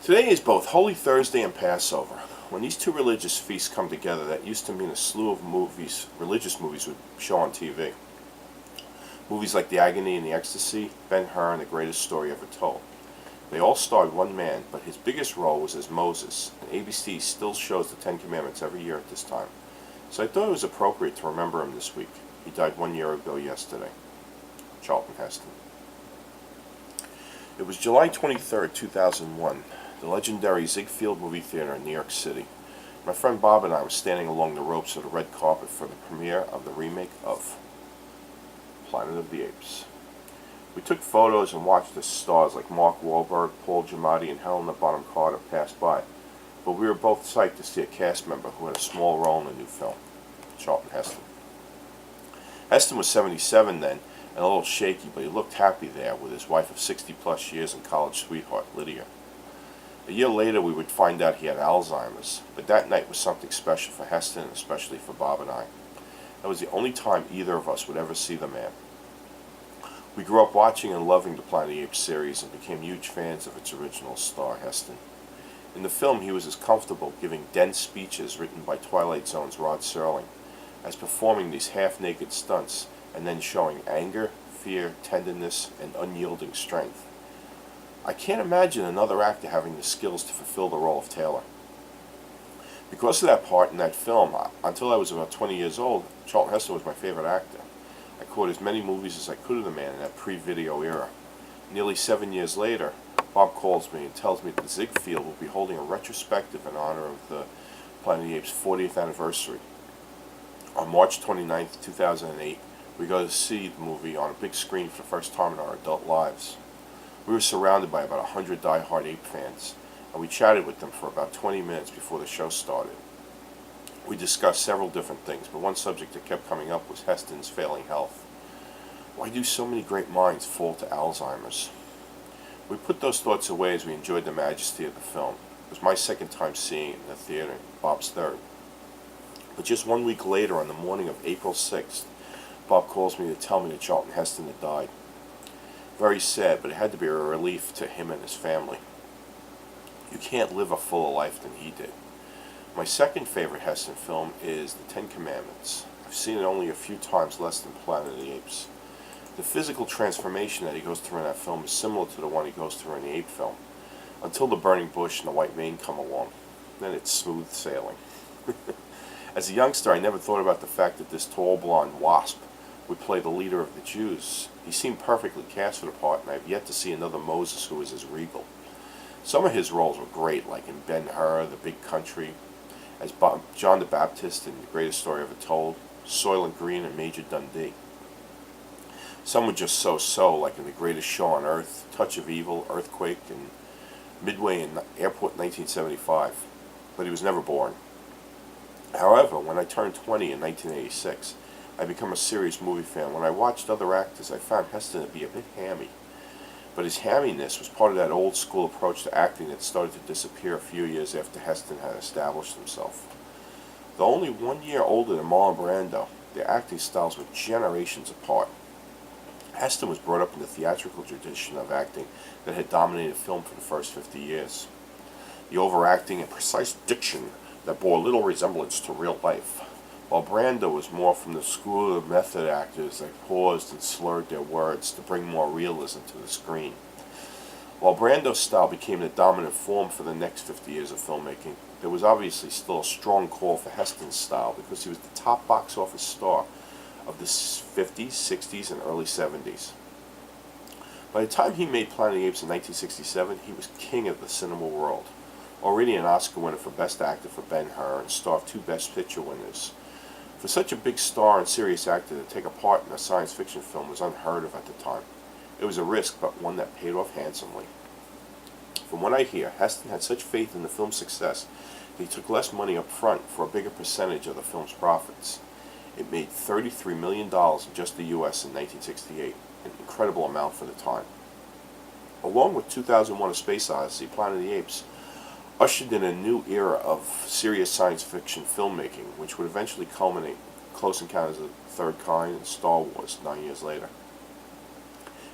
Today is both Holy Thursday and Passover. When these two religious feasts come together, that used to mean a slew of movies, religious movies, would show on TV. Movies like The Agony and the Ecstasy, Ben-Hur, and The Greatest Story Ever Told. They all starred one man, but his biggest role was as Moses, and ABC still shows the Ten Commandments every year at this time. So I thought it was appropriate to remember him this week. He died 1 year ago yesterday. Charlton Heston. It was July 23rd, 2001. The legendary Ziegfeld Movie Theater in New York City. My friend Bob and I were standing along the ropes of the red carpet for the premiere of the remake of Planet of the Apes. We took photos and watched as stars like Mark Wahlberg, Paul Giamatti, and Helena Bonham Carter pass by, but we were both psyched to see a cast member who had a small role in the new film, Charlton Heston. Heston was 77 then, and a little shaky, but he looked happy there with his wife of 60-plus years and college sweetheart, Lydia. A year later, we would find out he had Alzheimer's, but that night was something special for Heston, and especially for Bob and I. That was the only time either of us would ever see the man. We grew up watching and loving the Planet of the Apes series and became huge fans of its original star, Heston. In the film, he was as comfortable giving dense speeches written by Twilight Zone's Rod Serling as performing these half-naked stunts and then showing anger, fear, tenderness, and unyielding strength. I can't imagine another actor having the skills to fulfill the role of Taylor. Because of that part in that film, until I was about 20 years old, Charlton Heston was my favorite actor. I caught as many movies as I could of the man in that pre-video era. Nearly 7 years later, Bob calls me and tells me that Ziegfeld will be holding a retrospective in honor of the Planet of the Apes' 40th anniversary. On March 29, 2008, we go to see the movie on a big screen for the first time in our adult lives. We were surrounded by about 100 die-hard ape fans, and we chatted with them for about 20 minutes before the show started. We discussed several different things, but one subject that kept coming up was Heston's failing health. Why do so many great minds fall to Alzheimer's? We put those thoughts away as we enjoyed the majesty of the film. It was my second time seeing it in the theater, Bob's third. But just 1 week later, on the morning of April 6th, Bob calls me to tell me that Charlton Heston had died. Very sad, but it had to be a relief to him and his family. You can't live a fuller life than he did. My second favorite Heston film is The Ten Commandments. I've seen it only a few times less than Planet of the Apes. The physical transformation that he goes through in that film is similar to the one he goes through in the ape film, until the burning bush and the white mane come along. Then it's smooth sailing. As a youngster, I never thought about the fact that this tall blonde wasp would play the leader of the Jews. He seemed perfectly cast for the part, and I have yet to see another Moses who was as regal. Some of his roles were great, like in Ben-Hur, The Big Country, as John the Baptist in The Greatest Story Ever Told, Soylent Green, and Major Dundee. Some were just so-so, like in The Greatest Show on Earth, Touch of Evil, Earthquake, and Midway in Airport 1975, but he was never born. However, when I turned 20 in 1986, I became a serious movie fan. When I watched other actors, I found Heston to be a bit hammy. But his hamminess was part of that old school approach to acting that started to disappear a few years after Heston had established himself. Though only 1 year older than Marlon Brando, their acting styles were generations apart. Heston was brought up in the theatrical tradition of acting that had dominated film for the first 50 years. The overacting and precise diction that bore little resemblance to real life, while Brando was more from the school of method actors that paused and slurred their words to bring more realism to the screen. While Brando's style became the dominant form for the next 50 years of filmmaking, there was obviously still a strong call for Heston's style because he was the top box office star of the 50s, 60s, and early 70s. By the time he made Planet of the Apes in 1967, he was king of the cinema world, already an Oscar winner for Best Actor for Ben-Hur and star of 2 Best Picture winners. For such a big star and serious actor to take a part in a science fiction film was unheard of at the time. It was a risk, but one that paid off handsomely. From what I hear, Heston had such faith in the film's success that he took less money up front for a bigger percentage of the film's profits. It made $33 million in just the U.S. in 1968, an incredible amount for the time. Along with 2001: A Space Odyssey, Planet of the Apes ushered in a new era of serious science fiction filmmaking, which would eventually culminate in Close Encounters of the Third Kind and Star Wars 9 years later.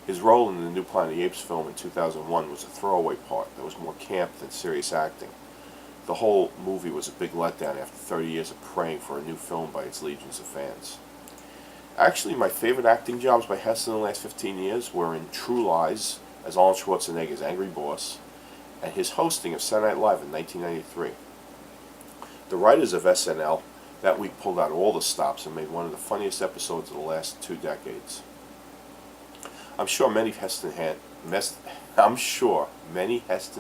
His role in the new Planet of the Apes film in 2001 was a throwaway part that was more camp than serious acting. The whole movie was a big letdown after 30 years of praying for a new film by its legions of fans. Actually, my favorite acting jobs by Heston in the last 15 years were in True Lies as Arnold Schwarzenegger's angry boss, and his hosting of Saturday Night Live in 1993. The writers of SNL that week pulled out all the stops and made one of the funniest episodes of the last 2 decades. I'm sure many Heston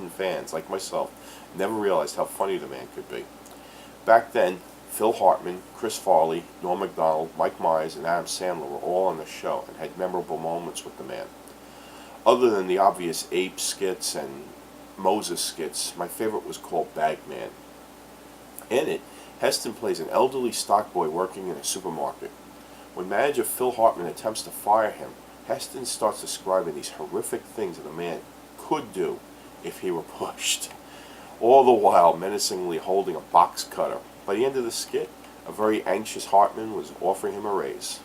fans, like myself, never realized how funny the man could be. Back then, Phil Hartman, Chris Farley, Norm Macdonald, Mike Myers, and Adam Sandler were all on the show and had memorable moments with the man. Other than the obvious Apes skits and Moses skits, my favorite was called Bagman. In it, Heston plays an elderly stockboy working in a supermarket. When manager Phil Hartman attempts to fire him, Heston starts describing these horrific things that a man could do if he were pushed, all the while menacingly holding a box cutter. By the end of the skit, a very anxious Hartman was offering him a raise.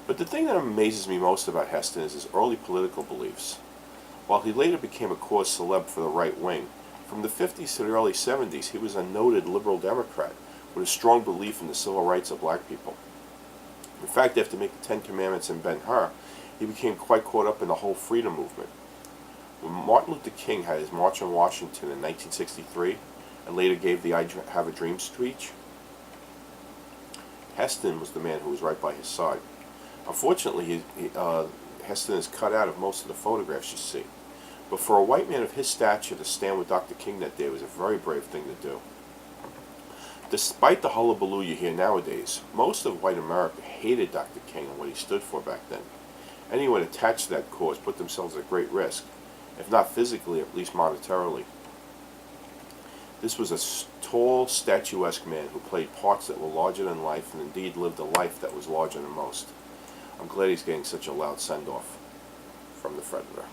But the thing that amazes me most about Heston is his early political beliefs. While he later became a cause célèbre for the right wing, from the 50s to the early 70s he was a noted liberal Democrat with a strong belief in the civil rights of black people. In fact, after making the Ten Commandments and Ben-Hur, he became quite caught up in the whole freedom movement. When Martin Luther King had his March on Washington in 1963, and later gave the I Have a Dream speech, Heston was the man who was right by his side. Unfortunately, Heston is cut out of most of the photographs you see, but for a white man of his stature to stand with Dr. King that day was a very brave thing to do. Despite the hullabaloo you hear nowadays, most of white America hated Dr. King and what he stood for back then. Anyone attached to that cause put themselves at great risk, if not physically, at least monetarily. This was a tall, statuesque man who played parts that were larger than life and indeed lived a life that was larger than most. I'm glad he's getting such a loud send-off from the Freditor.